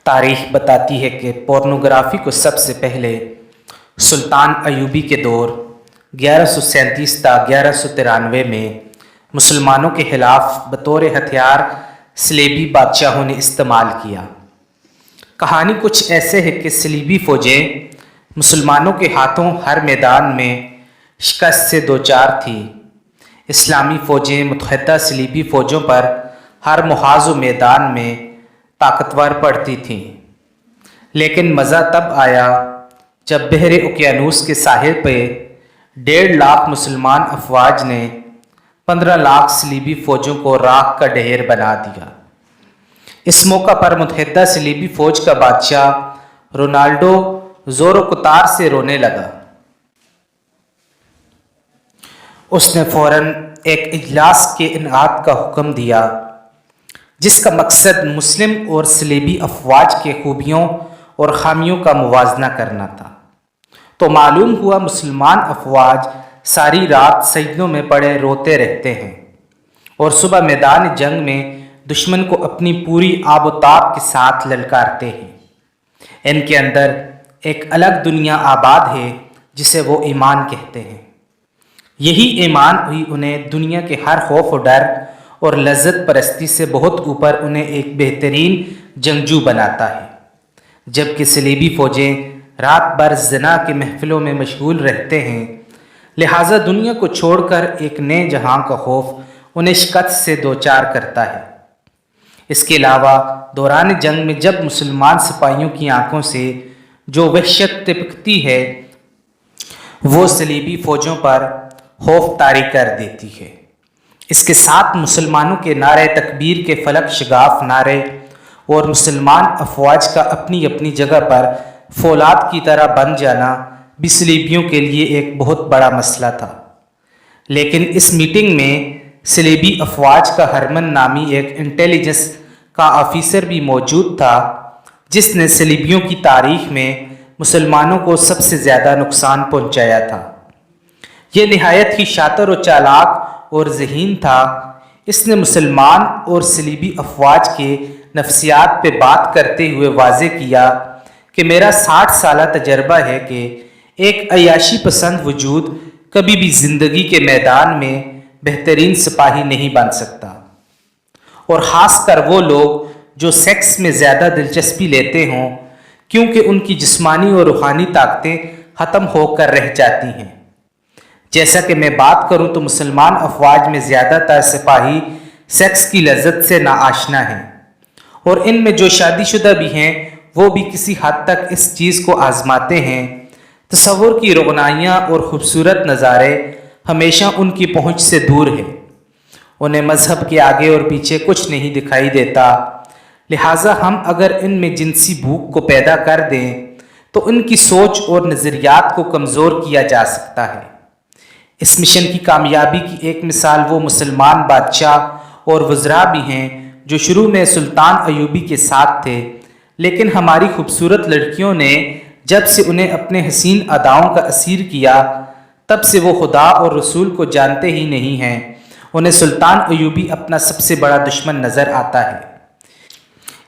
تاریخ بتاتی ہے کہ پورنوگرافی کو سب سے پہلے سلطان ایوبی کے دور 1137 تا 1193 میں مسلمانوں کے خلاف بطور ہتھیار صلیبی بادشاہوں نے استعمال کیا۔ کہانی کچھ ایسے ہے کہ صلیبی فوجیں مسلمانوں کے ہاتھوں ہر میدان میں شکست سے دوچار تھیں۔ اسلامی فوجیں متحدہ صلیبی فوجوں پر ہر محاذ و میدان میں طاقتور پڑتی تھیں، لیکن مزہ تب آیا جب بحر اوقیانوس کے ساحل پہ 1.5 لاکھ مسلمان افواج نے 15 لاکھ صلیبی فوجوں کو راکھ کا ڈھیر بنا دیا۔ اس موقع پر متحدہ صلیبی فوج کا بادشاہ رونالڈو زور و قطار سے رونے لگا۔ اس نے فوراً ایک اجلاس کے انعقاد کا حکم دیا جس کا مقصد مسلم اور صلیبی افواج کے خوبیوں اور خامیوں کا موازنہ کرنا تھا۔ تو معلوم ہوا مسلمان افواج ساری رات سجدوں میں پڑے روتے رہتے ہیں اور صبح میدان جنگ میں دشمن کو اپنی پوری آب و تاب کے ساتھ للکارتے ہیں۔ ان کے اندر ایک الگ دنیا آباد ہے جسے وہ ایمان کہتے ہیں۔ یہی ایمان ہوئی انہیں دنیا کے ہر خوف و ڈر اور لذت پرستی سے بہت اوپر انہیں ایک بہترین جنگجو بناتا ہے۔ جبکہ صلیبی فوجیں رات بھر زنا کے محفلوں میں مشغول رہتے ہیں، لہٰذا دنیا کو چھوڑ کر ایک نئے جہاں کا خوف انہیں شکست سے دوچار کرتا ہے۔ اس کے علاوہ دوران جنگ میں جب مسلمان سپاہیوں کی آنکھوں سے جو وحشت ٹپکتی ہے وہ صلیبی فوجوں پر خوف طاری کر دیتی ہے۔ اس کے ساتھ مسلمانوں کے نعرہ تکبیر کے فلک شگاف نعرے اور مسلمان افواج کا اپنی اپنی جگہ پر فولاد کی طرح بن جانا بھی صلیبیوں کے لیے ایک بہت بڑا مسئلہ تھا۔ لیکن اس میٹنگ میں صلیبی افواج کا ہرمن نامی ایک انٹیلیجنس کا آفیسر بھی موجود تھا جس نے صلیبیوں کی تاریخ میں مسلمانوں کو سب سے زیادہ نقصان پہنچایا تھا۔ یہ نہایت ہی شاطر و چالاک اور ذہین تھا۔ اس نے مسلمان اور صلیبی افواج کے نفسیات پہ بات کرتے ہوئے واضح کیا کہ میرا 60 سالہ تجربہ ہے کہ ایک عیاشی پسند وجود کبھی بھی زندگی کے میدان میں بہترین سپاہی نہیں بن سکتا، اور خاص کر وہ لوگ جو سیکس میں زیادہ دلچسپی لیتے ہوں، کیونکہ ان کی جسمانی اور روحانی طاقتیں ختم ہو کر رہ جاتی ہیں۔ جیسا کہ میں بات کروں تو مسلمان افواج میں زیادہ تر سپاہی سیکس کی لذت سے ناآشنا ہیں، اور ان میں جو شادی شدہ بھی ہیں وہ بھی کسی حد تک اس چیز کو آزماتے ہیں۔ تصور کی روگنائیاں اور خوبصورت نظارے ہمیشہ ان کی پہنچ سے دور ہیں۔ انہیں مذہب کے آگے اور پیچھے کچھ نہیں دکھائی دیتا، لہٰذا ہم اگر ان میں جنسی بھوک کو پیدا کر دیں تو ان کی سوچ اور نظریات کو کمزور کیا جا سکتا ہے۔ اس مشن کی کامیابی کی ایک مثال وہ مسلمان بادشاہ اور وزراء بھی ہیں جو شروع میں سلطان ایوبی کے ساتھ تھے، لیکن ہماری خوبصورت لڑکیوں نے جب سے انہیں اپنے حسین اداؤں کا اسیر کیا تب سے وہ خدا اور رسول کو جانتے ہی نہیں ہیں۔ انہیں سلطان ایوبی اپنا سب سے بڑا دشمن نظر آتا ہے۔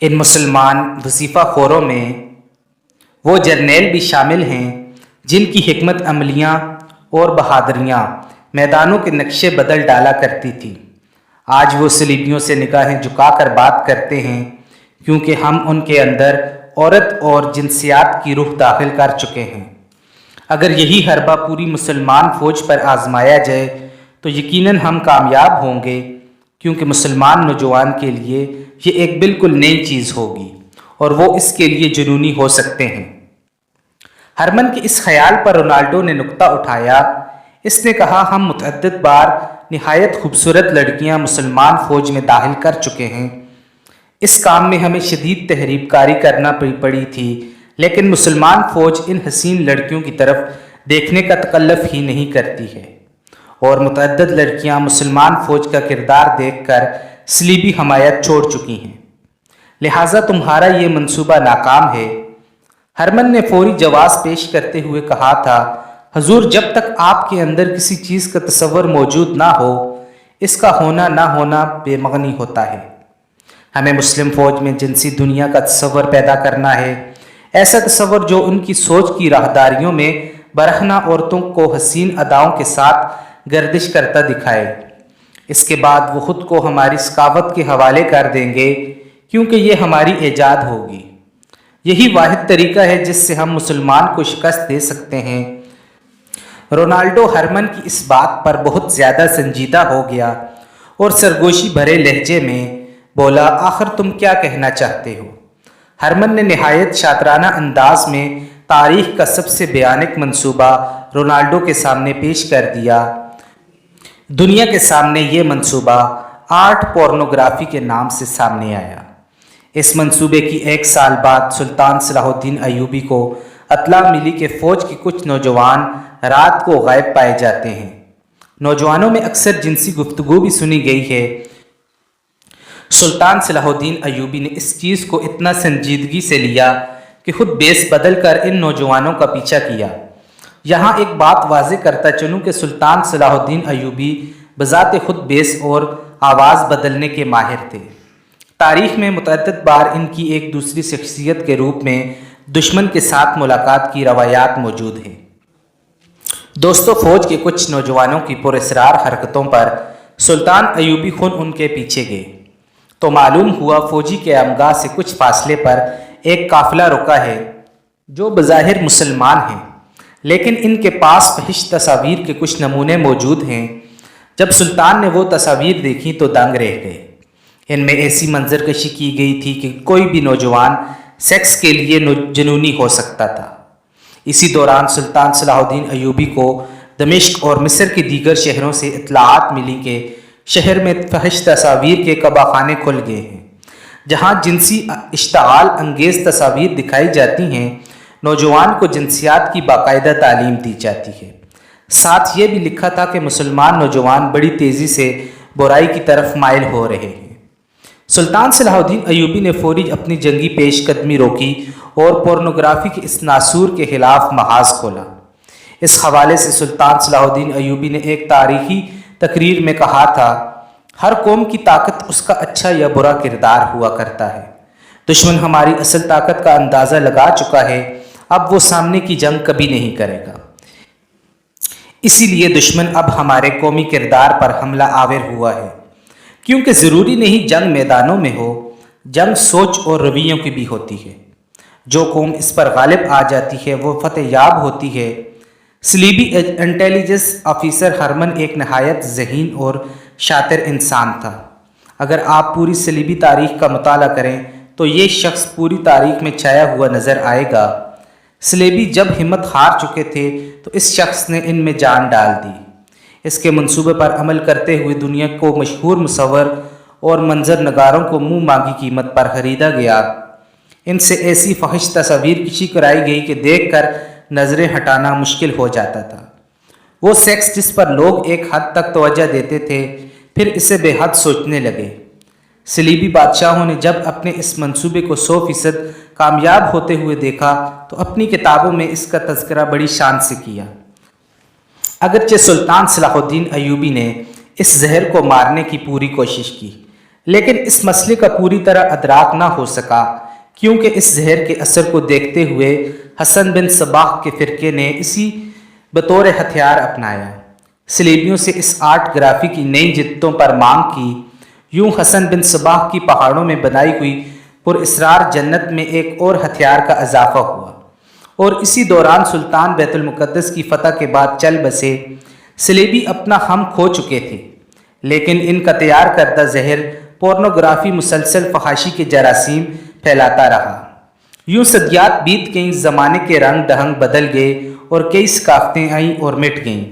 ان مسلمان وظیفہ خوروں میں وہ جرنیل بھی شامل ہیں جن کی حکمت عملیاں اور بہادریاں میدانوں کے نقشے بدل ڈالا کرتی تھی۔ آج وہ صلیبیوں سے نگاہیں جھکا کر بات کرتے ہیں کیونکہ ہم ان کے اندر عورت اور جنسیات کی روح داخل کر چکے ہیں۔ اگر یہی حربہ پوری مسلمان فوج پر آزمایا جائے تو یقیناً ہم کامیاب ہوں گے، کیونکہ مسلمان نوجوان کے لیے یہ ایک بالکل نئی چیز ہوگی اور وہ اس کے لیے جنونی ہو سکتے ہیں۔ ہرمن کے اس خیال پر رونالڈو نے نکتہ اٹھایا۔ اس نے کہا، ہم متعدد بار نہایت خوبصورت لڑکیاں مسلمان فوج میں داخل کر چکے ہیں۔ اس کام میں ہمیں شدید تحریب کاری کرنا پڑی تھی، لیکن مسلمان فوج ان حسین لڑکیوں کی طرف دیکھنے کا تکلف ہی نہیں کرتی ہے، اور متعدد لڑکیاں مسلمان فوج کا کردار دیکھ کر صلیبی حمایت چھوڑ چکی ہیں، لہٰذا تمہارا یہ منصوبہ ناکام ہے۔ ہرمن نے فوری جواز پیش کرتے ہوئے کہا تھا، حضور، جب تک آپ کے اندر کسی چیز کا تصور موجود نہ ہو اس کا ہونا نہ ہونا بے معنی ہوتا ہے۔ ہمیں مسلم فوج میں جنسی دنیا کا تصور پیدا کرنا ہے، ایسا تصور جو ان کی سوچ کی راہداریوں میں برہنہ عورتوں کو حسین اداؤں کے ساتھ گردش کرتا دکھائے۔ اس کے بعد وہ خود کو ہماری ثقافت کے حوالے کر دیں گے، کیونکہ یہ ہماری ایجاد ہوگی۔ یہی واحد طریقہ ہے جس سے ہم مسلمان کو شکست دے سکتے ہیں۔ رونالڈو ہرمن کی اس بات پر بہت زیادہ سنجیدہ ہو گیا اور سرگوشی بھرے لہجے میں بولا، آخر تم کیا کہنا چاہتے ہو؟ ہرمن نے نہایت شاطرانہ انداز میں تاریخ کا سب سے بھیانک منصوبہ رونالڈو کے سامنے پیش کر دیا۔ دنیا کے سامنے یہ منصوبہ آرٹ پورنوگرافی کے نام سے سامنے آیا۔ اس منصوبے کی 1 سال بعد سلطان صلاح الدین ایوبی کو اطلاع ملی کہ فوج کے کچھ نوجوان رات کو غائب پائے جاتے ہیں۔ نوجوانوں میں اکثر جنسی گفتگو بھی سنی گئی ہے۔ سلطان صلاح الدین ایوبی نے اس چیز کو اتنا سنجیدگی سے لیا کہ خود بیس بدل کر ان نوجوانوں کا پیچھا کیا۔ یہاں ایک بات واضح کرتا چلوں کہ سلطان صلاح الدین ایوبی بذات خود بیس اور آواز بدلنے کے ماہر تھے۔ تاریخ میں متعدد بار ان کی ایک دوسری شخصیت کے روپ میں دشمن کے ساتھ ملاقات کی روایات موجود ہیں۔ دوستو، فوج کے کچھ نوجوانوں کی پراسرار حرکتوں پر سلطان ایوبی خود ان کے پیچھے گئے تو معلوم ہوا فوجی کے عمگاہ سے کچھ فاصلے پر ایک قافلہ رکا ہے جو بظاہر مسلمان ہیں، لیکن ان کے پاس فحش تصاویر کے کچھ نمونے موجود ہیں۔ جب سلطان نے وہ تصاویر دیکھی تو دنگ رہ گئے۔ ان میں ایسی منظر کشی کی گئی تھی کہ کوئی بھی نوجوان سیکس کے لیے جنونی ہو سکتا تھا۔ اسی دوران سلطان صلاح الدین ایوبی کو دمشق اور مصر کے دیگر شہروں سے اطلاعات ملی کہ شہر میں فحش تصاویر کے کباخانے کھل گئے ہیں، جہاں جنسی اشتعال انگیز تصاویر دکھائی جاتی ہیں۔ نوجوان کو جنسیات کی باقاعدہ تعلیم دی جاتی ہے۔ ساتھ یہ بھی لکھا تھا کہ مسلمان نوجوان بڑی تیزی سے برائی کی طرف مائل ہو رہے ہیں۔ سلطان صلاح الدین ایوبی نے فوری اپنی جنگی پیش قدمی روکی اور پورنوگرافی کے اس ناسور کے خلاف محاذ کھولا۔ اس حوالے سے سلطان صلاح الدین ایوبی نے ایک تاریخی تقریر میں کہا تھا، ہر قوم کی طاقت اس کا اچھا یا برا کردار ہوا کرتا ہے۔ دشمن ہماری اصل طاقت کا اندازہ لگا چکا ہے، اب وہ سامنے کی جنگ کبھی نہیں کرے گا۔ اسی لیے دشمن اب ہمارے قومی کردار پر حملہ آور ہوا ہے، کیونکہ ضروری نہیں جنگ میدانوں میں ہو، جنگ سوچ اور رویوں کی بھی ہوتی ہے۔ جو قوم اس پر غالب آ جاتی ہے وہ فتح یاب ہوتی ہے۔ صلیبی انٹیلیجنس آفیسر ہرمن ایک نہایت ذہین اور شاطر انسان تھا۔ اگر آپ پوری صلیبی تاریخ کا مطالعہ کریں تو یہ شخص پوری تاریخ میں چھایا ہوا نظر آئے گا۔ صلیبی جب ہمت ہار چکے تھے تو اس شخص نے ان میں جان ڈال دی۔ اس کے منصوبے پر عمل کرتے ہوئے دنیا کو مشہور مصور اور منظر نگاروں کو منہ مانگی قیمت پر خریدا گیا۔ ان سے ایسی فحش تصاویر کشی کرائی گئی کہ دیکھ کر نظریں ہٹانا مشکل ہو جاتا تھا۔ وہ سیکس جس پر لوگ ایک حد تک توجہ دیتے تھے، پھر اسے بے حد سوچنے لگے۔ صلیبی بادشاہوں نے جب اپنے اس منصوبے کو 100% کامیاب ہوتے ہوئے دیکھا تو اپنی کتابوں میں اس کا تذکرہ بڑی شان سے کیا۔ اگرچہ سلطان صلاح الدین ایوبی نے اس زہر کو مارنے کی پوری کوشش کی، لیکن اس مسئلے کا پوری طرح ادراک نہ ہو سکا، کیونکہ اس زہر کے اثر کو دیکھتے ہوئے حسن بن صباح کے فرقے نے اسی بطور ہتھیار اپنایا۔ صلیبیوں سے اس آرٹ گرافی کی نئی جدتوں پر مانگ کی۔ یوں حسن بن صباح کی پہاڑوں میں بنائی ہوئی پر اسرار جنت میں ایک اور ہتھیار کا اضافہ ہوا، اور اسی دوران سلطان بیت المقدس کی فتح کے بعد چل بسے۔ صلیبی اپنا ہم کھو چکے تھے، لیکن ان کا تیار کردہ زہر پورنوگرافی مسلسل فحاشی کے جراثیم پھیلاتا رہا۔ یوں صدیات بیت گئیں، زمانے کے رنگ دھنگ بدل گئے اور کئی ثقافتیں آئیں اور مٹ گئیں۔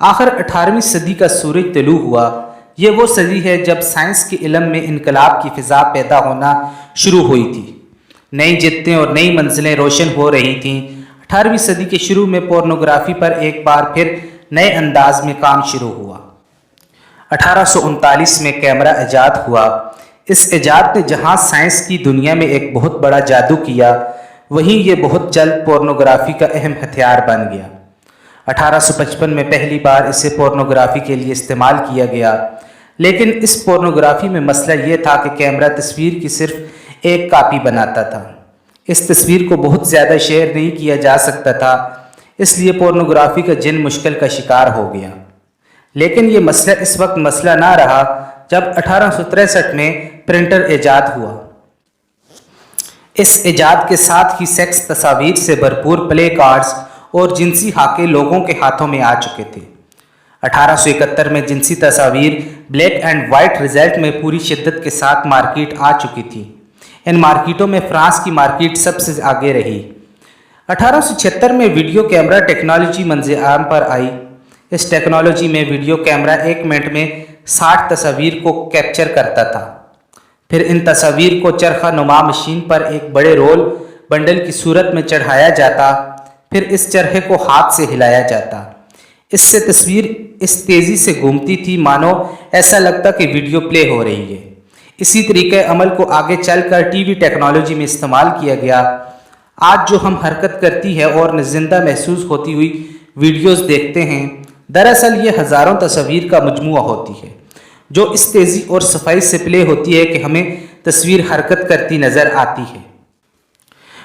آخر 18ویں صدی کا سورج طلوع ہوا۔ یہ وہ صدی ہے جب سائنس کے علم میں انقلاب کی فضا پیدا ہونا شروع ہوئی تھی۔ نئی جدتیں اور نئی منزلیں روشن ہو رہی تھیں۔ 18ویں صدی کے شروع میں پورنوگرافی پر ایک بار پھر نئے انداز میں کام شروع ہوا۔ 1839 میں کیمرہ ایجاد ہوا۔ اس ایجاد نے جہاں سائنس کی دنیا میں ایک بہت بڑا جادو کیا، وہیں یہ بہت جلد پورنوگرافی کا اہم ہتھیار بن گیا۔ 1855 میں پہلی بار اسے پورنوگرافی کے لیے استعمال کیا گیا۔ لیکن اس پورنوگرافی میں مسئلہ یہ تھا کہ کیمرہ تصویر کی صرف ایک کاپی بناتا تھا۔ اس تصویر کو بہت زیادہ شیئر نہیں کیا جا سکتا تھا، اس لیے پورنوگرافی کا جن مشکل کا شکار ہو گیا۔ لیکن یہ مسئلہ اس وقت مسئلہ نہ رہا جب 1863 میں پرنٹر ایجاد ہوا۔ اس ایجاد کے ساتھ ہی سیکس تصاویر سے بھرپور پلے کارڈز اور جنسی خاکے لوگوں کے ہاتھوں میں آ چکے تھے۔ 1871 میں جنسی تصاویر بلیک اینڈ وائٹ رزلٹ میں پوری شدت کے ساتھ مارکیٹ آ چکی تھی۔ ان مارکیٹوں میں فرانس کی مارکیٹ سب سے آگے رہی۔ 1876 میں ویڈیو کیمرہ ٹیکنالوجی منظر عام پر آئی۔ اس ٹیکنالوجی میں ویڈیو کیمرہ 1 منٹ میں 60 تصاویر کو کیپچر کرتا تھا۔ پھر ان تصاویر کو چرخہ نما مشین پر ایک بڑے رول بنڈل کی صورت میں چڑھایا جاتا، پھر اس چرخے کو ہاتھ سے ہلایا جاتا۔ اس سے تصویر اس تیزی سے گھومتی تھی مانو ایسا لگتا کہ ویڈیو پلے ہو رہی ہے۔ اسی طریقہ عمل کو آگے چل کر ٹی وی ٹیکنالوجی میں استعمال کیا گیا۔ آج جو ہم حرکت کرتی ہے اور زندہ محسوس ہوتی ہوئی ویڈیوز دیکھتے ہیں، دراصل یہ ہزاروں تصاویر کا مجموعہ ہوتی ہے، جو اس تیزی اور صفائی سے پلے ہوتی ہے کہ ہمیں تصویر حرکت کرتی نظر آتی ہے۔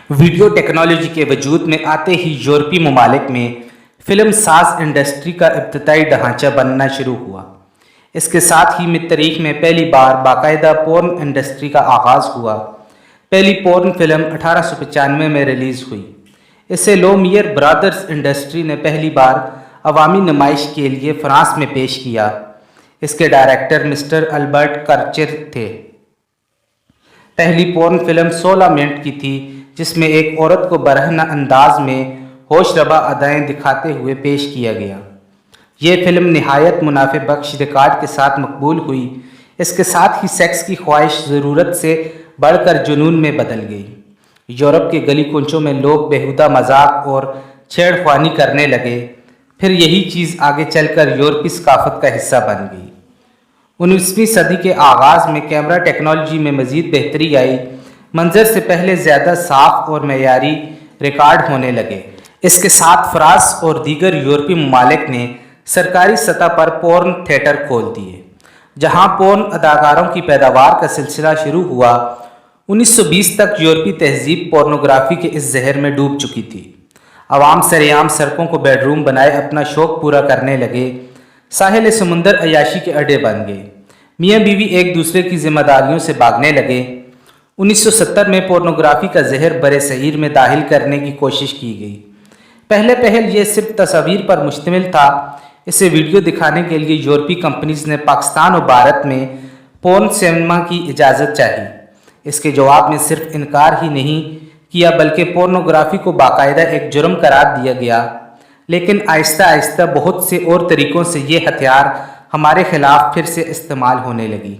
ویڈیو ٹیکنالوجی کے وجود میں آتے ہی یورپی ممالک میں فلم ساز انڈسٹری کا ابتدائی ڈھانچہ بننا شروع ہوا۔ اس کے ساتھ ہی تاریخ میں پہلی بار باقاعدہ پورن انڈسٹری کا آغاز ہوا۔ پہلی پورن فلم 1895 میں ریلیز ہوئی۔ اسے لومیئر برادرز انڈسٹری نے پہلی بار عوامی نمائش کے لیے فرانس میں پیش کیا۔ اس کے ڈائریکٹر مسٹر البرٹ کرچر تھے۔ پہلی پورن فلم 16 منٹ کی تھی، جس میں ایک عورت کو برہنہ انداز میں ہوش ربا ادائیں دکھاتے ہوئے پیش کیا گیا۔ یہ فلم نہایت منافع بخش ریکارڈ کے ساتھ مقبول ہوئی۔ اس کے ساتھ ہی سیکس کی خواہش ضرورت سے بڑھ کر جنون میں بدل گئی۔ یورپ کے گلی کوچوں میں لوگ بیہودہ مذاق اور چھیڑ خوانی کرنے لگے۔ پھر یہی چیز آگے چل کر یورپی ثقافت کا حصہ بن گئی۔ 19ویں صدی کے آغاز میں کیمرہ ٹیکنالوجی میں مزید بہتری آئی۔ منظر سے پہلے زیادہ صاف اور معیاری ریکارڈ ہونے لگے۔ اس کے ساتھ فرانس اور دیگر یورپی ممالک نے سرکاری سطح پر پورن تھیٹر کھول دیے، جہاں پورن اداکاروں کی پیداوار کا سلسلہ شروع ہوا۔ 1920 تک یورپی تہذیب پورنوگرافی کے اس زہر میں ڈوب چکی تھی۔ عوام سرعام سڑکوں کو بیڈ روم بنائے اپنا شوق پورا کرنے لگے۔ ساحل سمندر عیاشی کے اڈے بن گئے۔ میاں بیوی ایک دوسرے کی ذمہ داریوں سے بھاگنے لگے۔ 1970 میں پورنوگرافی کا زہر بر صغیر میں داخل کرنے کی کوشش کی گئی۔ پہل یہ صرف تصاویر پر مشتمل تھا۔ اسے ویڈیو دکھانے کے لیے یورپی کمپنیز نے پاکستان اور بھارت میں پورن سینما کی اجازت چاہی۔ اس کے جواب میں صرف انکار ہی نہیں کیا بلکہ پورنوگرافی کو باقاعدہ ایک جرم قرار دیا گیا۔ لیکن آہستہ آہستہ بہت سے اور طریقوں سے یہ ہتھیار ہمارے خلاف پھر سے استعمال ہونے لگی۔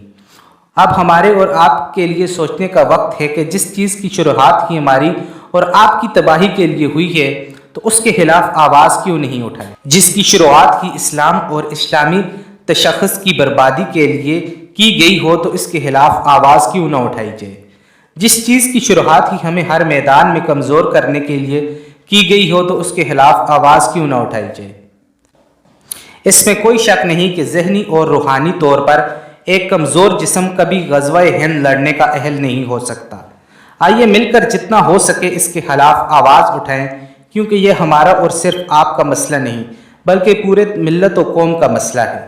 اب ہمارے اور آپ کے لیے سوچنے کا وقت ہے کہ جس چیز کی شروعات ہی ہماری اور آپ کی تباہی کے لیے ہوئی ہے تو اس کے خلاف آواز کیوں نہیں اٹھائے؟ جس کی شروعات ہی اسلام اور اسلامی تشخص کی بربادی کے لیے کی گئی ہو تو اس کے خلاف آواز کیوں نہ اٹھائی جائے؟ جس چیز کی شروعات ہی ہمیں ہر میدان میں کمزور کرنے کے لیے کی گئی ہو تو اس کے خلاف آواز کیوں نہ اٹھائی جائے؟ اس میں کوئی شک نہیں کہ ذہنی اور روحانی طور پر ایک کمزور جسم کبھی غزوہ ہند لڑنے کا اہل نہیں ہو سکتا۔ آئیے مل کر جتنا ہو سکے اس کے خلاف آواز اٹھائیں، کیونکہ یہ ہمارا اور صرف آپ کا مسئلہ نہیں بلکہ پورے ملت و قوم کا مسئلہ ہے۔